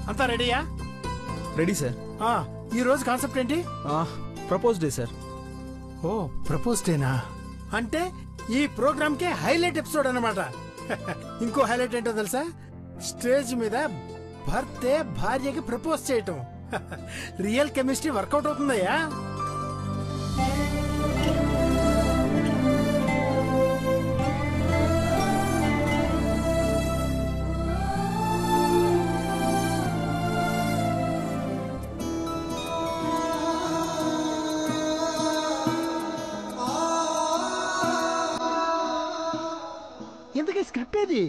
అంతా రెడీయా? Ready sir. ఈ రోజు కాన్సెప్ట్ ఏంటి? Propose day sir. ఓ ప్రపోజ్ డేనా? అంటే ఈ ప్రోగ్రామ్ కే హైలైట్ ఎపిసోడ్ అన్నమాట. ఇంకో హైలైట్ ఏంటో తెలుసా? స్టేజ్ మీద భర్తే భార్యకి ప్రపోజ్ చేయటం. రియల్ కెమిస్ట్రీ వర్కౌట్ అవుతుందయ్యా. ఇంతకీ స్క్రిప్ట్ ఏది?